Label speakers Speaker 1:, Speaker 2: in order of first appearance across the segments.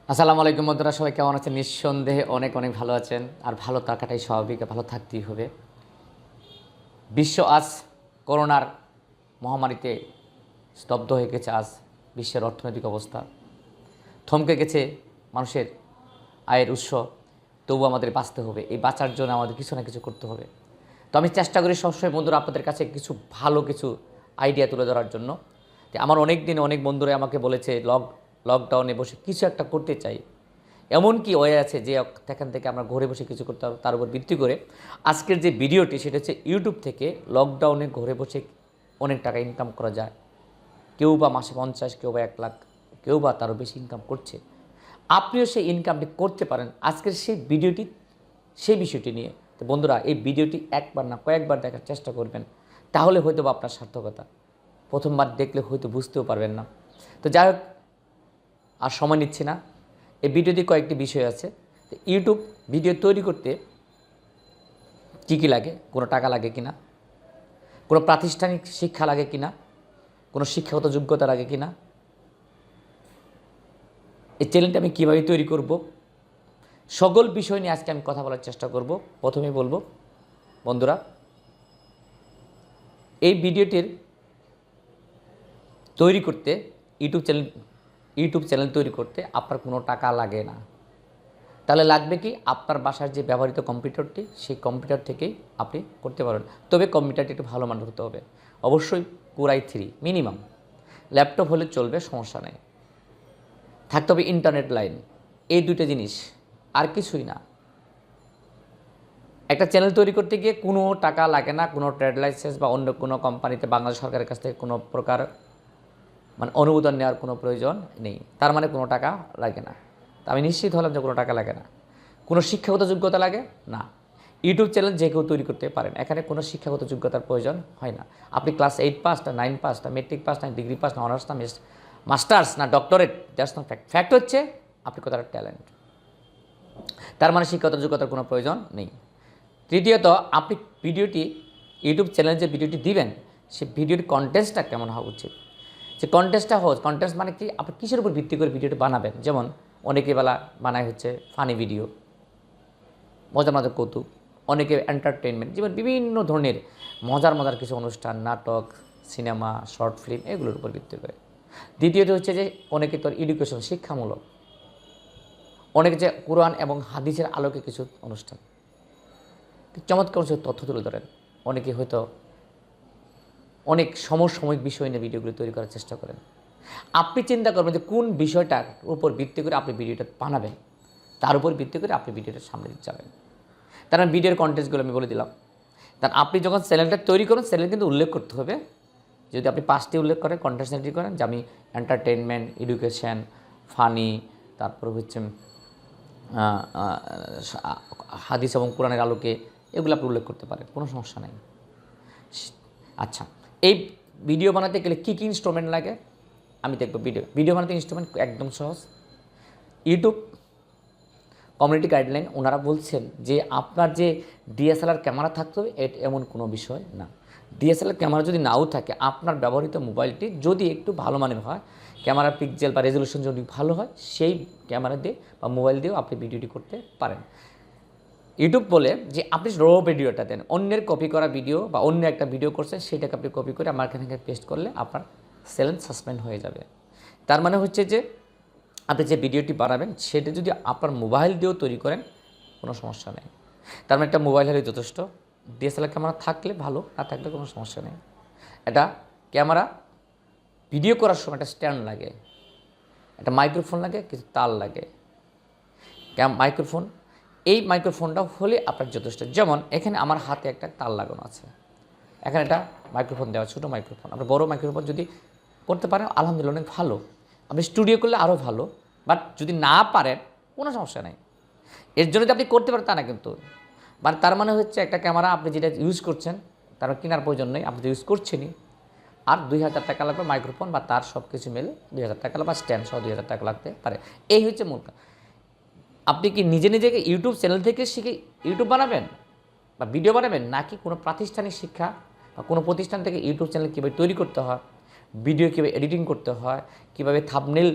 Speaker 1: আসসালামু আলাইকুম বন্ধুরা, সবাই কেমন আছেন? নিঃসন্দেহে অনেক অনেক ভালো আছেন। আর ভালো থাকাটাই স্বাভাবিক, ভালো থাকতেই হবে। বিশ্ব আজ করোনার মহামারীতে স্তব্ধ হয়ে গেছে। আজ বিশ্বের অর্থনৈতিক অবস্থা থমকে গেছে, মানুষের আয়ের উৎস। তবু আমাদের বাঁচতে হবে। এই বাঁচার জন্য আমাদের কিছু না কিছু করতে হবে। তো আমি চেষ্টা করি সবসময় বন্ধুরা আপনাদের কাছে কিছু ভালো কিছু আইডিয়া তুলে ধরার জন্য। যে আমার অনেক দিন অনেক বন্ধুরা আমাকে বলেছে লকডাউনে বসে কিছু একটা করতে চাই। এমন কি ওয়ে আছে যে সেখান থেকে আমরা ঘরে বসে কিছু করতে পারবো। তার উপর ভিত্তি করে আজকের যে ভিডিওটি সেটা হচ্ছে ইউটিউব থেকে লকডাউনে ঘরে বসে অনেক টাকা ইনকাম করা যায়। কেউ বা মাসে 50, কেউ বা 1 লাখ, কেউ বা তারও বেশি ইনকাম করছে। আপনিও সেই ইনকামটি করতে পারেন। আজকের সেই বিষয়টি নিয়ে। তো বন্ধুরা, এই ভিডিওটি একবার না কয়েকবার দেখার চেষ্টা করবেন, তাহলে হয়তো বা আপনার সার্থকতা। প্রথমবার দেখলে হয়তো বুঝতেও পারবেন না। তো যাই হোক, আর সময় নিচ্ছি না। এই ভিডিওতে কয়েকটি বিষয় আছে। তো ইউটিউব ভিডিও তৈরি করতে কী কী লাগে, কোনো টাকা লাগে কি না, কোনো প্রাতিষ্ঠানিক শিক্ষা লাগে কি না, কোনো শিক্ষাগত যোগ্যতা লাগে কি না, এই চ্যানেলটা আমি কীভাবে তৈরি করব, সকল বিষয় নিয়ে আজকে আমি কথা বলার চেষ্টা করব। প্রথমেই বলবো বন্ধুরা, এই ভিডিওটির তৈরি করতে ইউটিউব চ্যানেল তৈরি করতে আপনার কোনো টাকা লাগে না। তাহলে লাগবে কি, আপনার বাসার যে ব্যবহৃত কম্পিউটারটি, সেই কম্পিউটার থেকেই আপনি করতে পারবেন। তবে কম্পিউটারটি একটু ভালো মানের হতে হবে, অবশ্যই Core i3 মিনিমাম। ল্যাপটপ হলে চলবে, সমস্যা নেই। থাকতে হবে ইন্টারনেট লাইন। এই দুটো জিনিস, আর কিছুই না। একটা চ্যানেল তৈরি করতে গিয়ে কোনো টাকা লাগে না, কোনো ট্রেড লাইসেন্স বা অন্য কোনো কোম্পানিতে বাংলাদেশ সরকারের কাছ থেকে কোনো প্রকার অনুমোদন নেওয়ার কোনো প্রয়োজন নেই। তার মানে কোনো টাকা লাগে না। তা আমি নিশ্চিত হলাম যে কোনো টাকা লাগে না। কোনো শিক্ষাগত যোগ্যতা লাগে না। ইউটিউব চ্যানেল যে কেউ তৈরি করতে পারেন, এখানে কোনো শিক্ষাগত যোগ্যতার প্রয়োজন হয় না। আপনি ক্লাস 8 পাস না 9 পাস না মেট্রিক পাস না ডিগ্রি পাস না অনার্স না মাস্টার্স না doctorate, that's not fact. Fact হচ্ছে আপনি কতটা ট্যালেন্ট। তার মানে শিক্ষাগত যোগ্যতার কোনো প্রয়োজন নেই। তৃতীয়ত, আপনি ইউটিউব চ্যানেলে যে ভিডিওটি দিবেন, সেই ভিডিওর কন্টেন্টটা কেমন হওয়া উচিত। যে কন্টেন্টটা কন্টেন্ট মানে কি, আপনি কিসের উপর ভিত্তি করে ভিডিওটি বানাবেন। যেমন অনেকে বানায় হচ্ছে ফানি ভিডিও, মজার মজার কৌতুক, অনেকে এন্টারটেনমেন্ট, যেমন বিভিন্ন ধরনের মজার কিছু অনুষ্ঠান, নাটক, সিনেমা, শর্ট ফিল্ম, এগুলোর উপর ভিত্তি করে। দ্বিতীয়ত হচ্ছে যে অনেকে তোর এডুকেশন, শিক্ষামূলক, অনেকে যে কোরআন এবং হাদিসের আলোকে কিছু অনুষ্ঠান, চমৎকার কিছু তথ্য তুলে ধরেন। অনেকে হয়তো অনেক সমসাময়িক বিষয় নিয়ে ভিডিওগুলো তৈরি করার চেষ্টা করেন। আপনি চিন্তা করবেন যে কোন বিষয়টার উপর ভিত্তি করে আপনি ভিডিওটা বানাবেন, তার উপর ভিত্তি করে আপনি ভিডিওটা সামনে যাবেন। তার মানে ভিডিওর কন্টেন্টসগুলো আমি বলে দিলাম। কারণ আপনি যখন চ্যানেলটা তৈরি করুন, চ্যানেল কিন্তু উল্লেখ করতে হবে। যদি আপনি 5টি উল্লেখ করেন, কন্টেন্ট তৈরি করেন যে আমি এন্টারটেনমেন্ট, এডুকেশন, ফানি, তারপর হচ্ছে হাদিস এবং কোরআনের আলোকে, এগুলো আপনি উল্লেখ করতে পারেন, কোনো সমস্যা নেই। আচ্ছা, এই ভিডিও বানাতে গেলে কী কী ইনস্ট্রুমেন্ট লাগে আমি দেখব। ভিডিও বানাতে ইনস্ট্রুমেন্ট একদম সহজ। ইউটিউব কমিউনিটি গাইডলাইন ওনারা বলছেন যে আপনার যে ডিএসএলআর ক্যামেরা থাকতে হবে, এমন কোনো বিষয় না। ডিএসএলআর ক্যামেরা যদি নাও থাকে, আপনার ব্যবহৃত মোবাইলটি যদি একটু ভালো মানের হয়, ক্যামেরার পিক্সেল বা রেজলিউশন যদি ভালো হয়, সেই ক্যামেরা দিয়ে বা মোবাইল দিয়েও আপনি ভিডিওটি করতে পারেন। ইউটিউব বলে যে আপনি ভিডিওটা দেন, অন্যের কপি করা ভিডিও বা অন্য একটা ভিডিও করছেন, সেটাকে আপনি কপি করে আমার এখানে পেস্ট করলে আপনার চ্যানেল সাসপেন্ড হয়ে যাবে। তার মানে হচ্ছে যে আপনি যে ভিডিওটি বানাবেন, সেটা যদি আপনার মোবাইল দিয়েও তৈরি করেন, কোনো সমস্যা নেই। তার মানে একটা মোবাইল হলে যথেষ্ট। ডিএসএলআর ক্যামেরা থাকলে ভালো, না থাকলে কোনো সমস্যা নেই। এটা ক্যামেরা ভিডিও করার সময় একটা স্ট্যান্ড লাগে, একটা মাইক্রোফোন লাগে, কিছু তার লাগে। মাইক্রোফোন, এই মাইক্রোফোনটা হলে আপনার যথেষ্ট। যেমন এখানে আমার হাতে একটা তার লাগানো আছে, এখানে একটা মাইক্রোফোন দেওয়া, ছোটো মাইক্রোফোন। আপনি বড় মাইক্রোফোন যদি করতে পারেন, আলহামদুলিল্লাহ অনেক ভালো। আপনি স্টুডিও করলে আরও ভালো, বাট যদি না পারেন কোনো সমস্যা নেই। এর জন্য যে আপনি করতে পারেন তা না কিন্তু। মানে তার মানে হচ্ছে একটা ক্যামেরা আপনি যেটা ইউজ করছেন, তার কেনার প্রয়োজন নেই, আপনি তো ইউজ করছেনই। আর 2000 টাকা লাগবে মাইক্রোফোন বা তার সব কিছু মিলে 2000 টাকা লাগবে, বা স্ট্যান্ড সহ 2000 টাকা লাগতে পারে। এই হচ্ছে মূল। আপনি কি নিজেকে ইউটিউব চ্যানেল থেকে শিখে ইউটিউব বানাবেন বা ভিডিও বানাবেন, নাকি কোনো প্রাতিষ্ঠানিক শিক্ষা বা কোনো প্রতিষ্ঠান থেকে ইউটিউব চ্যানেল কীভাবে তৈরি করতে হয়, ভিডিও কীভাবে এডিটিং করতে হয়, কীভাবে থাম্বনেল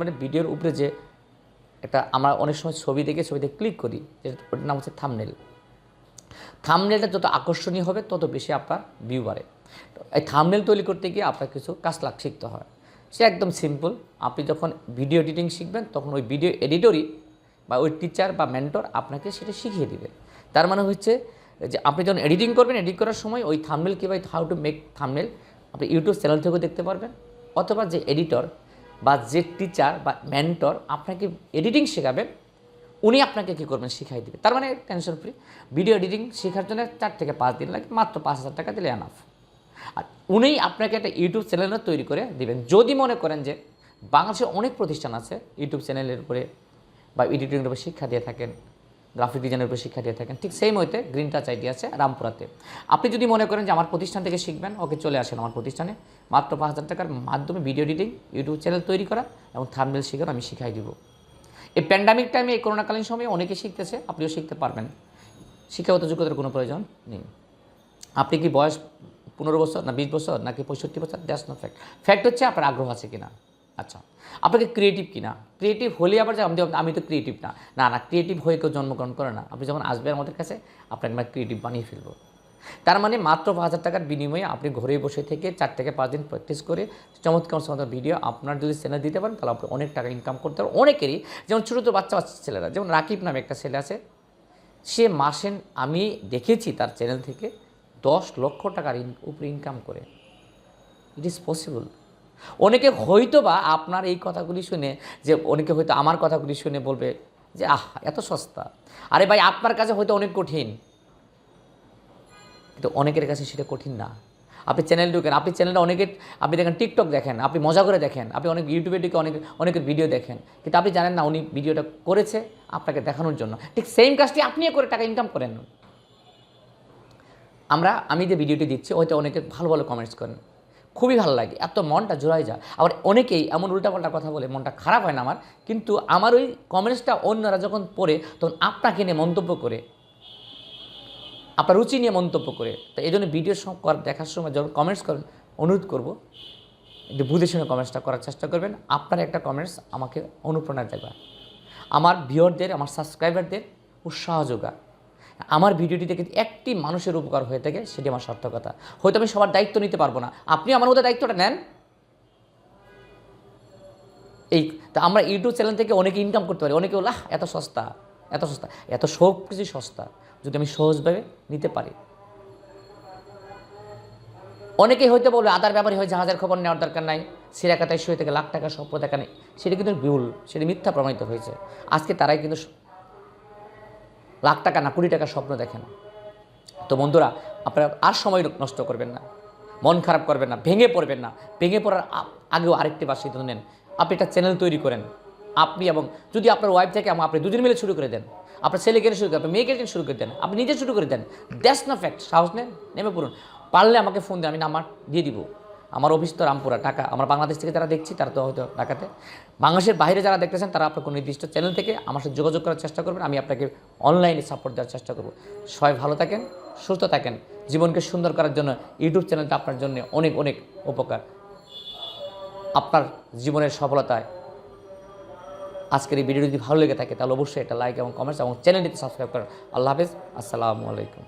Speaker 1: মানে ভিডিওর উপরে যে একটা আমরা অনেক সময় ছবিতে ক্লিক করি, ওটার নাম হচ্ছে থাম্বনেল। থাম্বনেলটা যত আকর্ষণীয় হবে তত বেশি আপনার ভিউ বাড়ে। এই থাম্বনেল তৈরি করতে গিয়ে আপনার কিছু কাজ শিখতে হয়। সে একদম সিম্পল। আপনি যখন ভিডিও এডিটিং শিখবেন তখন ওই ভিডিও এডিটরই বা ওই টিচার বা মেন্টর আপনাকে সেটা শিখিয়ে দিবে। তার মানে হচ্ছে যে আপনি যখন এডিটিং করবেন, এডিট করার সময় ওই থাম্বনেল কীভাবে হাউ টু মেক থাম্বনেল আপনি ইউটিউব চ্যানেল থেকেও দেখতে পারবেন, অথবা যে এডিটর বা যে টিচার বা মেন্টর আপনাকে এডিটিং শেখাবেন উনি আপনাকে কী করবেন শিখাই দেবে। তার মানে টেনশন ফ্রি। ভিডিও এডিটিং শেখার জন্য 4 থেকে 5 দিন লাগে, মাত্র 5,000 টাকা দিলে এনাফ। আর উনি আপনাকে একটা ইউটিউব চ্যানেলও তৈরি করে দিবেন। যদি মনে করেন যে বাংলাদেশে অনেক প্রতিষ্ঠান আছে ইউটিউব চ্যানেলের উপরে বা এডিটিংয়ের উপরে শিক্ষা দিয়ে থাকেন, গ্রাফিক ডিজাইনের উপরে শিক্ষা দিয়ে থাকেন, ঠিক সেই মতে গ্রিন টাচ আইডি আছে রামপুরাতে। আপনি যদি মনে করেন যে আমার প্রতিষ্ঠান থেকে শিখবেন, ওকে চলে আসেন আমার প্রতিষ্ঠানে, মাত্র 5,000 টাকার মাধ্যমে ভিডিও এডিটিং, ইউটিউব চ্যানেল তৈরি করা এবং থাম্বনেল শেখানো আমি শিখাই দিব। এই প্যান্ডামিক টাইমে, এই করোনাকালীন সময়ে অনেকে শিখতেছে, আপনিও শিখতে পারবেন। শিক্ষাগত যোগ্যতার কোনো প্রয়োজন নেই। আপনি কি বয়স 15 বছর না 20 বছর নাকি 65 বছর, দ্যাটস নো ফ্যাক্ট। ফ্যাক্ট হচ্ছে আপনার আগ্রহ আছে কিনা। আচ্ছা, আপনাকে ক্রিয়েটিভ কিনা। ক্রিয়েটিভ হলে আবার যে আমি তো ক্রিয়েটিভ না, ক্রিয়েটিভ হয়ে কেউ জন্মগ্রহণ করে না। আপনি যখন আসবেন আমাদের কাছে আপনাকে আমরা ক্রিয়েটিভ বানিয়ে ফেলবো। তার মানে মাত্র 5,000 টাকার বিনিময়ে আপনি ঘরে বসে থেকে 4 থেকে 5 দিন প্র্যাকটিস করে চমৎকার ভিডিও আপনার যদি চ্যানেল দিতে পারেন তাহলে আপনি অনেক টাকা ইনকাম করতে পারেন। অনেকেরই, যেমন ছোটো ছোটো বাচ্চা ছেলেরা, যেমন রাকিব নামে একটা ছেলে আছে, সে মাসে আমি দেখেছি তার চ্যানেল থেকে 10 লক্ষ টাকার উপরে ইনকাম করে। It is possible. অনেকে হয়তো বা আপনার এই কথাগুলি শুনে, যে অনেকে হয়তো আমার কথাগুলি শুনে বলবে যে এত সস্তা। আরে ভাই, আপনার কাছে হয়তো অনেক কঠিন, কিন্তু অনেকের কাছে সেটা কঠিন না। আপনি চ্যানেল ঢুকেন, আপনি চ্যানেলটা আপনি দেখেন টিকটক দেখেন, আপনি মজা করে দেখেন, আপনি অনেক ইউটিউবে ঢুকে অনেকের ভিডিও দেখেন, কিন্তু আপনি জানেন না উনি ভিডিওটা করেছে আপনাকে দেখানোর জন্য। ঠিক সেম কাজটি আপনিও করে টাকা ইনকাম করেন। আমি যে ভিডিওটি দিচ্ছি হয়তো অনেকে ভালো ভালো কমেন্টস করেন, খুবই ভালো লাগে, এত মনটা জোড়ায় যায়। আবার অনেকেই এমন উল্টাপাল্টা কথা বলে, মনটা খারাপ হয় না আমার, কিন্তু আমার ওই কমেন্টসটা অন্যরা যখন পড়ে তখন আপনাকে নিয়ে মন্তব্য করে, আপনার রুচি নিয়ে মন্তব্য করে। তো এই জন্য ভিডিও দেখার সময় যখন কমেন্টস করেন, অনুরোধ করব একটু বুঝে শুনে কমেন্টসটা করার চেষ্টা করবেন। আপনার একটা কমেন্টস আমাকে অনুপ্রেরণা দেবে, আমার ভিউয়ারদের, আমার সাবস্ক্রাইবারদের উৎসাহ যোগায়। আমার ভিডিওটি থেকে একটি মানুষের উপকার হয়ে থাকে, সেটি আমার সার্থকতা। হয়তো আমি সবার দায়িত্ব নিতে পারবো না, আপনি আমার মধ্যে দায়িত্বটা নেন। তা আমরা ইউটিউব চ্যানেল থেকে অনেকে ইনকাম করতে পারি। অনেকে বলে এত সস্তা, এত সব কিছু সস্তা যদি আমি সহজভাবে নিতে পারি। অনেকেই হয়তো বলবে আদার ব্যাপারে হয় জাহাজের খবর নেওয়ার দরকার নাই, সিরাকাতায় শুয়ে থেকে লাখ টাকা স্বপ্ন দেখা নেই। সেটা কিন্তু ভুল, সেটা মিথ্যা প্রমাণিত হয়েছে। আজকে তারাই কিন্তু লাখ টাকা না কোটি টাকার স্বপ্ন দেখেন। তো বন্ধুরা, আপনারা আর সময় নষ্ট করবেন না, মন খারাপ করবেন না, ভেঙে পড়বেন না। ভেঙে পড়ার আগেও আরেকটি বার সিদ্ধান্ত নেন, আপনি একটা চ্যানেল তৈরি করেন। আপনি এবং যদি আপনার ওয়াইফ থেকে আপনি দুজন মিলে শুরু করে দেন, আপনার ছেলেকে শুরু করেন, আপনার মেয়েকে শুরু করে দেন, আপনি নিজে শুরু করে দেন। দ্যাটস না ফ্যাক্ট। সাহস নেন, নেমে পড়ুন। পারলে আমাকে ফোন দেন, আমি নাম্বার দিয়ে দিব। আমার অফিস তো রামপুরা, টাকা। আমার বাংলাদেশ থেকে যারা দেখছি তারা তো হয়তো ঢাকাতে, বাংলাদেশের বাইরে যারা দেখতেছেন তারা আপনার কোনো নির্দিষ্ট চ্যানেল থেকে আমার সাথে যোগাযোগ করার চেষ্টা করবেন। আমি আপনাকে অনলাইনে সাপোর্ট দেওয়ার চেষ্টা করব। সবাই ভালো থাকেন, সুস্থ থাকেন। জীবনকে সুন্দর করার জন্য ইউটিউব চ্যানেলটা আপনার জন্য অনেক অনেক উপকার। আপনার জীবনের সফলতায় আজকের এই ভিডিও যদি ভালো লেগে থাকে তাহলে অবশ্যই এটা লাইক এবং কমেন্টস এবং চ্যানেলটিতে সাবস্ক্রাইব করেন। আল্লাহ হাফেজ, আসসালামু আলাইকুম।